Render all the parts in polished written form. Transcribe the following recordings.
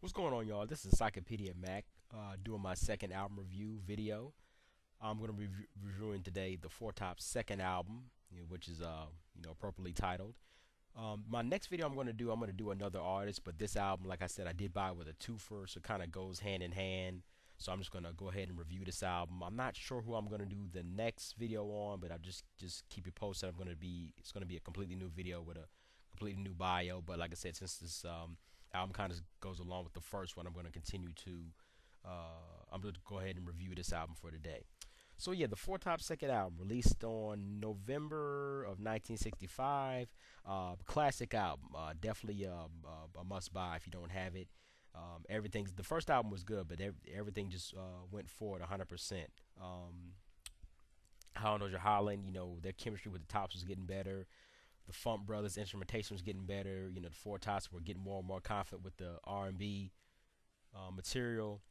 What's going on, y'all? This is Encyclopedia Mac doing my second album review video. I'm going to be reviewing today the Four Top's second album, which is appropriately titled. My next video I'm going to do another artist, but this album, like I said, I did buy it with a twofer, so it kind of goes hand in hand. So I'm just going to go ahead and review this album. I'm not sure who I'm going to do the next video on, but I'll just keep you posted. It's going to be a completely new video with a completely new bio. But like I said, since this album kind of goes along with the first one, I'm going to continue to I'm going to go ahead and review this album for today. So yeah, the Four Top second album released on November of 1965. Classic album, definitely a must buy if you don't have it. Everything's the first album was good, but everything just went forward 100%. How knows you're hollering, their chemistry with the Tops was getting better. The Funk Brothers instrumentation was getting better. The Four Tops were getting more and more confident with the R&B material.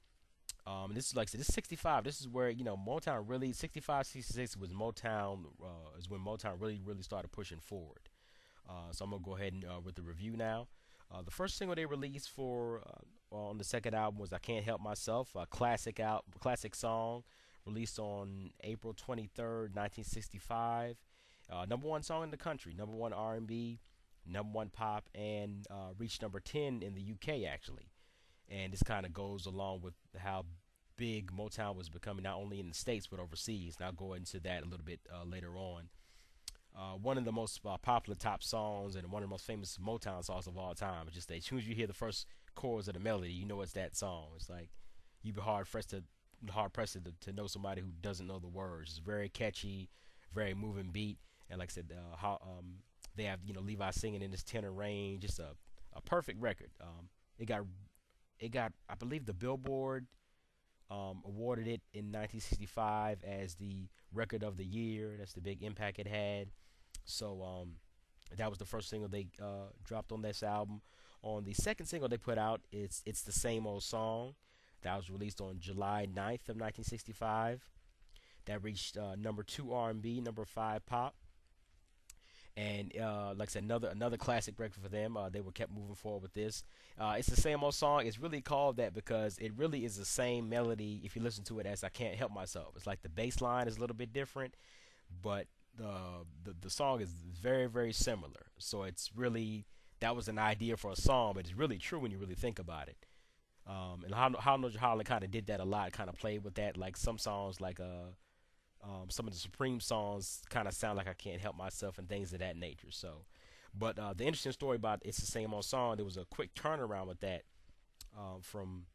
This is like I said, this is 65. This is where Motown really 65, 66 was Motown is when Motown really started pushing forward. So I'm gonna go ahead and with the review now. The first single they released for on the second album was "I Can't Help Myself," a classic song, released on April 23rd, 1965. Number one song in the country, number one R&B, number one pop, and reached number 10 in the UK actually. And this kind of goes along with how big Motown was becoming, not only in the States but overseas. And I'll go into that a little bit later on. One of the most popular top songs and one of the most famous Motown songs of all time. It's just that as soon as you hear the first chords of the melody, you know it's that song. It's like you'd be hard pressed to know somebody who doesn't know the words. It's very catchy, very moving beat, and like I said, how they have Levi singing in this tenor range. Just a perfect record. It got I believe the Billboard awarded it in 1965 as the record of the year. That's the big impact it had. So that was the first single they dropped on this album. On the second single they put out, it's the same old song. That was released on July 9th of 1965. That reached number 2 R&B, number 5 pop. And like I said, another classic record for them. They were kept moving forward with this. It's the same old song. It's really called that because it really is the same melody if you listen to it as "I Can't Help Myself." It's like the bass line is a little bit different, but the song is very similar. So it's really that was an idea for a song, but it's really true when you really think about it. And How Knows Your Holland kind of did that a lot. Kind of played with that. Like some songs, like some of the Supreme songs kind of sound like "I Can't Help Myself" and things of that nature. So, but the interesting story about "It's the Same Old Song," there was a quick turnaround with that from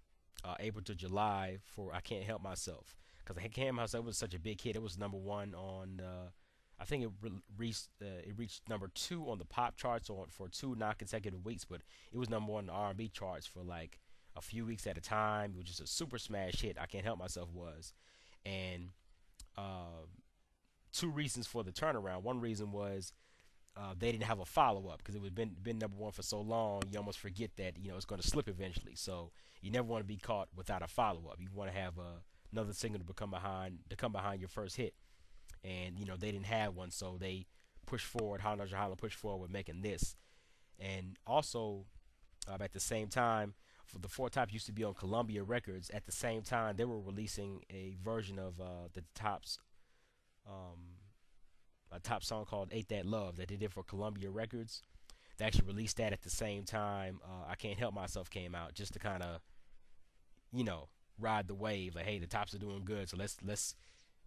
April to July for "I Can't Help Myself," because "I Can't Help Myself" was such a big hit. It was number one on I think it reached number 2 on the pop charts for 2 non-consecutive weeks, but it was number 1 on the R&B charts for like a few weeks at a time. It was just a super smash hit. "I Can't Help Myself" was, and uh, 2 reasons for the turnaround. One reason was they didn't have a follow up because it was been number 1 for so long. You almost forget that it's going to slip eventually. So you never want to be caught without a follow up. You want to have another single to come behind your first hit, and they didn't have one, so they pushed forward. How Knows Your Holland pushed forward with making this, and also at the same time. For the Four Top used to be on Columbia Records. At the same time, they were releasing a version of the Tops um, a top song called "Ain't That Love" that they did for Columbia Records. They actually released that at the same time "I Can't Help Myself" came out, just to kind of, you know, ride the wave. Like, hey, the Tops are doing good, so let's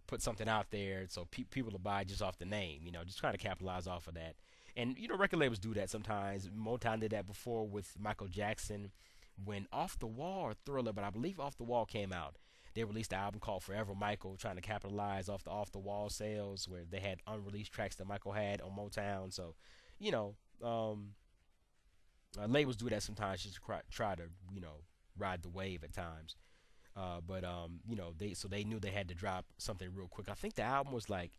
put something out there so people will buy just off the name. Just trying to capitalize off of that. And record labels do that sometimes. Motown did that before with Michael Jackson when "Off the Wall" or "Thriller," but I believe "Off the Wall" came out. They released an album called "Forever Michael," trying to capitalize off the "Off the Wall" sales, where they had unreleased tracks that Michael had on Motown. So, you know, labels do that sometimes just to try to ride the wave at times. They knew they had to drop something real quick. I think the album was like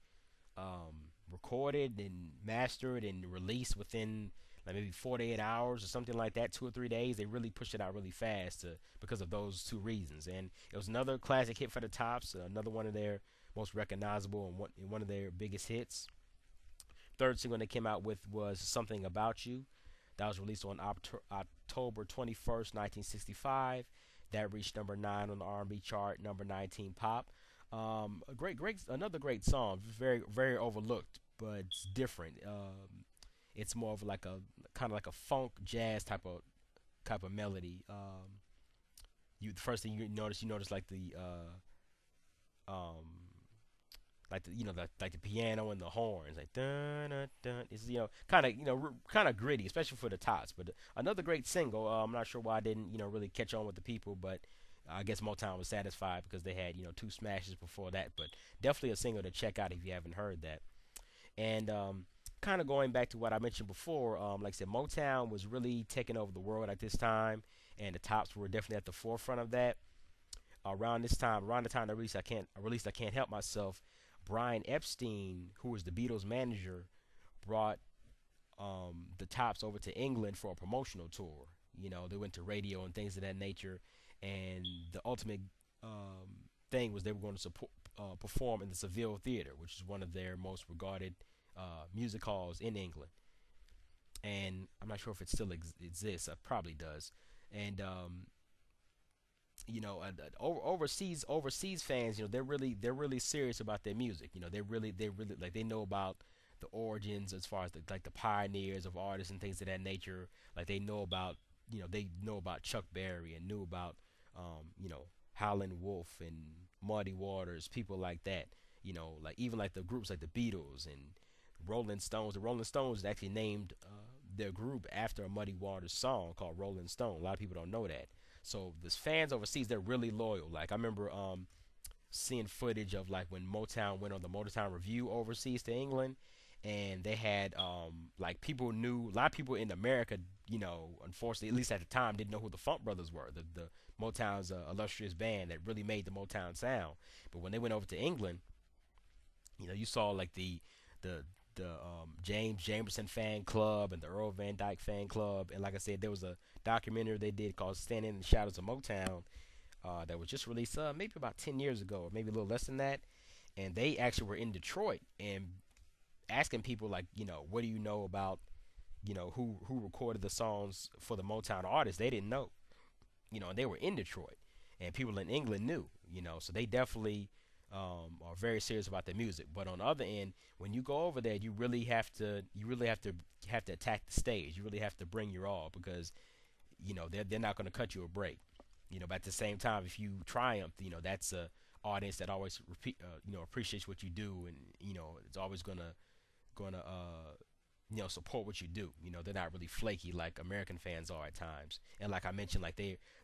recorded and mastered and released within like maybe 48 hours or something like that, 2 or 3 days. They really pushed it out really fast because of those 2 reasons. And it was another classic hit for the Tops, another one of their most recognizable and one of their biggest hits. Third single they came out with was "Something About You." That was released on October 21st, 1965. That reached number 9 on the R&B chart, number 19 pop. A another great song. Very, very overlooked, but it's different. It's more of like a kind of like a funk jazz type of melody. The first thing you notice um, like like the piano and the horns, like dun dun dun. It's kind of kind of gritty, especially for the Tots. But another great single. I'm not sure why I didn't really catch on with the people, but I guess Motown was satisfied because they had two smashes before that. But definitely a single to check out if you haven't heard that. And kind of going back to what I mentioned before, like I said, Motown was really taking over the world at this time, and the Tops were definitely at the forefront of that. Around the time I can't help myself. Brian Epstein, who was the Beatles manager, brought the Tops over to England for a promotional tour. They went to radio and things of that nature, and the ultimate thing was they were going to perform in the Seville Theater, which is one of their most regarded music halls in England. And I'm not sure if it still exists. It probably does. And overseas fans, they're really serious about their music. They really like they know about the origins as far as the pioneers of artists and things of that nature. Like they know about Chuck Berry and knew about Howlin' Wolf and Muddy Waters, people like that. Like even like the groups like the Beatles and Rolling Stones. The Rolling Stones actually named their group after a Muddy Waters song called Rolling Stone. A lot of people don't know that. So the fans overseas, they're really loyal. Like I remember seeing footage of like when Motown went on the Motown Review overseas to England, and they had like people knew a lot of people in America, unfortunately, at least at the time, didn't know who the Funk Brothers were, the Motown's illustrious band that really made the Motown sound. But when they went over to England, you saw like the James Jamerson fan club and the Earl Van Dyke fan club, and like I said, there was a documentary they did called "Standing in the Shadows of Motown" that was just released maybe about 10 years ago, or maybe a little less than that. And they actually were in Detroit and asking people like, what do you know about, who recorded the songs for the Motown artists? They didn't know, and they were in Detroit, and people in England knew, so they definitely are very serious about their music. But on the other end, when you go over there, you really have to attack the stage. You really have to bring your all because they're not going to cut you a break. But at the same time, if you triumph, that's a audience that always appreciates what you do, and it's always gonna support what you do. They're not really flaky like American fans are at times. And like I mentioned, like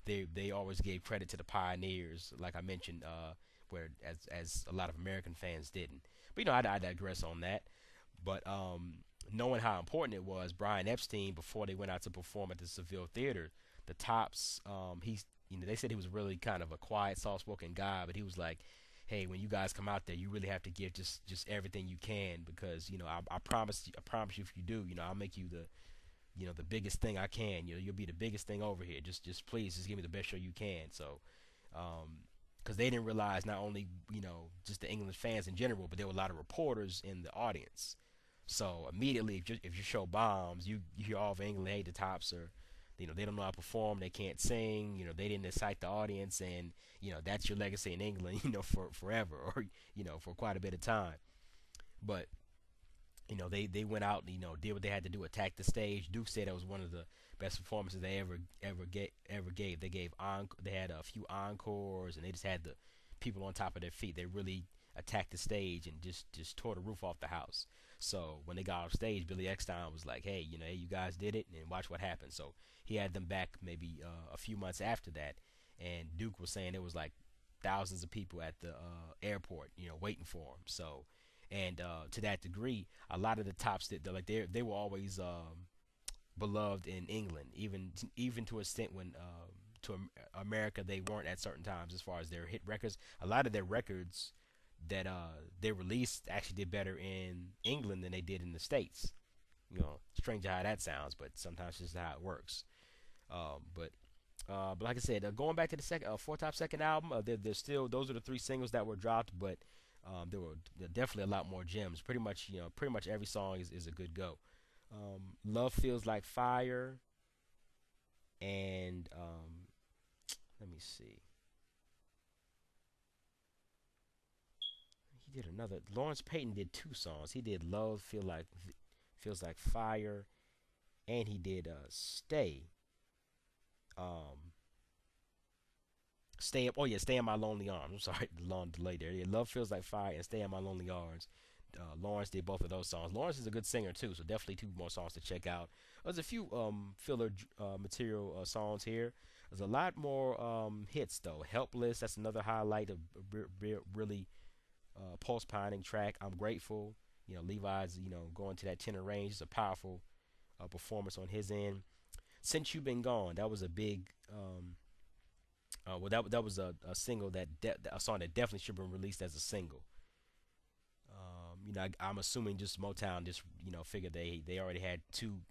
they always gave credit to the pioneers, like I mentioned, where as a lot of American fans didn't. But I digress on that. But knowing how important it was, Brian Epstein, before they went out to perform at the Seville Theater, the Tops, they said he was really kind of a quiet, soft-spoken guy, but he was like, hey, when you guys come out there, you really have to give just everything you can because I promise you if you do, I'll make you the biggest thing I can. You'll be the biggest thing over here. Just please, just give me the best show you can. So, because they didn't realize not only just the English fans in general, but there were a lot of reporters in the audience. So immediately, if your show bombs, you hear all of England, hey, the Tops are, they don't know how to perform, they can't sing, they didn't excite the audience, and that's your legacy in England, for forever, or for quite a bit of time. But they went out, did what they had to do, attack the stage. Duke said it was one of the best performances they ever gave. They had a few encores, and they just had the people on top of their feet. They really attacked the stage and just tore the roof off the house. So when they got off stage, Billy Eckstine was like, hey, hey, you guys did it, and watch what happened. So he had them back maybe a few months after that, and Duke was saying it was like thousands of people at the airport, waiting for him. So, and to that degree, a lot of the Tops they were always beloved in England, even to a extent when America they weren't at certain times as far as their hit records. A lot of their records that they released actually did better in England than they did in the States. Strange how that sounds, but sometimes it's just how it works. But like I said, going back to the Four Top second album, there's still those are the three singles that were dropped, but there were definitely a lot more gems. Pretty much every song is a good go. Love Feels Like Fire, and let me see. He did another. Lawrence Payton did two songs. He did Feels Like Fire, and he did Stay. Um, Stay up. Oh yeah, Stay in My Lonely Arms. I'm sorry, the long delay there. Yeah, Love Feels Like Fire and Stay in My Lonely Arms. Lawrence did both of those songs. Lawrence is a good singer too, so definitely two more songs to check out. There's a few filler material songs here. There's a lot more hits though. Helpless, that's another highlight of really pulse pounding track. I'm grateful. Levi's going to that tenor range. It's a powerful performance on his end. Since You've Been Gone, that was a big well, that was a single a song that definitely should have been released as a single. I'm assuming just Motown just figured they already had two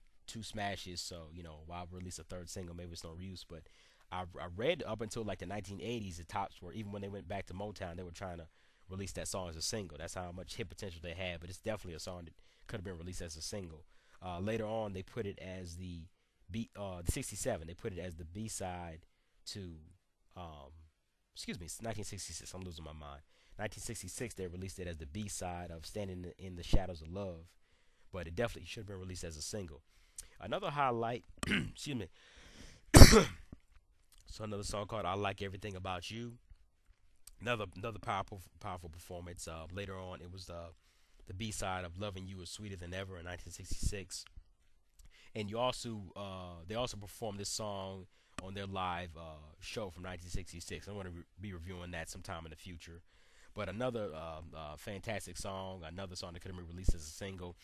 smashes, so why release a third single? Maybe it's no use. But I read up until like the 1980s, the tops were, even when they went back to Motown, they were trying to release that song as a single. That's how much hit potential they had. But it's definitely a song that could have been released as a single. Later on, they put it as the 67. They put it as the B side to um, excuse me, 1966. I'm losing my mind. 1966, they released it as the B side of Standing in the Shadows of Love, but it definitely should have been released as a single. Another highlight, excuse me, so another song called I Like Everything About You. Another powerful performance. Later on, it was the B side of Loving You Is Sweeter Than Ever in 1966. And they also performed this song on their live show from 1966. I'm going to be reviewing that sometime in the future. But another fantastic song, another song that could have been released as a single.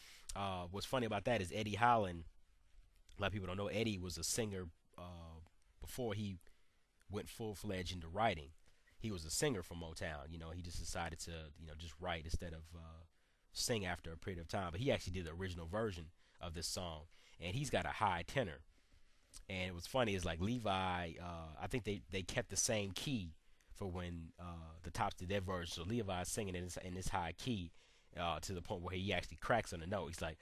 What's funny about that is Eddie Holland. A lot of people don't know Eddie was a singer before he went full fledged into writing. He was a singer for Motown. He just decided to just write instead of sing after a period of time. But he actually did the original version of this song, and he's got a high tenor. And what's funny is like Levi, I think they kept the same key for when the Tops did their version. So Levi's singing in this high key to the point where he actually cracks on the note. He's like,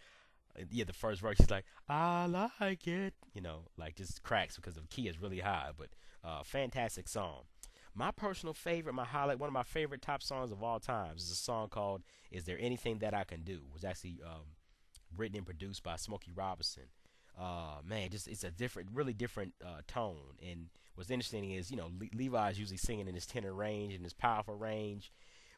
yeah, the first verse, he's like, I like it, like just cracks because the key is really high. But fantastic song. My personal favorite, my highlight, one of my favorite top songs of all times is a song called "Is There Anything That I Can Do?" It was actually written and produced by Smokey Robinson. Man, just it's a really different tone. And what's interesting is, Levi's usually singing in his tenor range and his powerful range,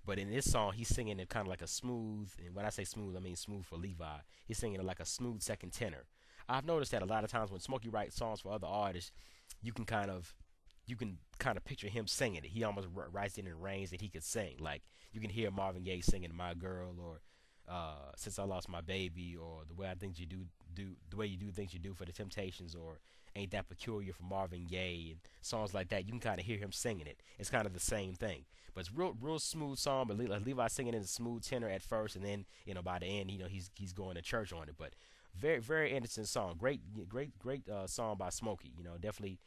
but in this song, he's singing in kind of like a smooth. And when I say smooth, I mean smooth for Levi. He's singing in like a smooth second tenor. I've noticed that a lot of times when Smokey writes songs for other artists, you can kind of you can kind of picture him singing it. He almost writes it in range that he could sing. Like you can hear Marvin Gaye singing "My Girl" or "Since I Lost My Baby" or "The Way I Think You Do the Way You Do Things You Do" for the Temptations, or "Ain't That Peculiar" for Marvin Gaye, and songs like that. You can kind of hear him singing it. It's kind of the same thing, but it's real smooth song. But Levi singing in a smooth tenor at first, and then by the end, he's going to church on it. But very interesting song. Great song by Smokey. Definitely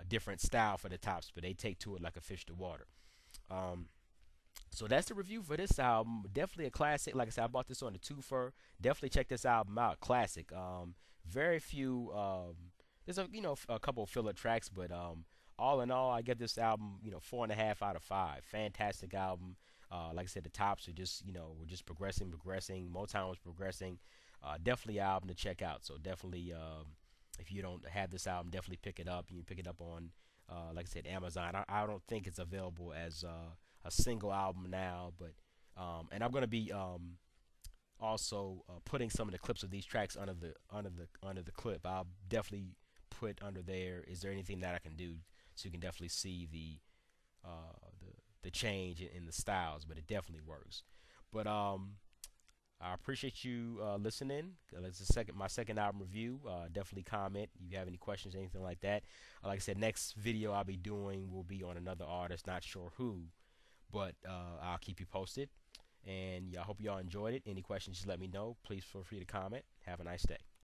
different style for the Tops, but they take to it like a fish to water. Um, so that's the review for this album. Definitely a classic. Like I said, I bought this on the twofer. Definitely check this album out. Classic. Very few. There's a couple of filler tracks, but all in all, I give this album 4.5 out of 5. Fantastic album. Like I said, the Tops are just were just progressing. Motown was progressing. Definitely an album to check out. So definitely, if you don't have this album, definitely pick it up. You can pick it up on, like I said, Amazon. I don't think it's available as a single album now, but and I'm gonna be also putting some of the clips of these tracks under the clip. I'll definitely put under there. Is there anything that I can do? So you can definitely see the change in the styles, but it definitely works. But I appreciate you listening. That's my second album review. Definitely comment if you have any questions, anything like that. Like I said, next video I'll be doing will be on another artist, not sure who, but I'll keep you posted. And I hope y'all enjoyed it. Any questions, just let me know. Please feel free to comment. Have a nice day.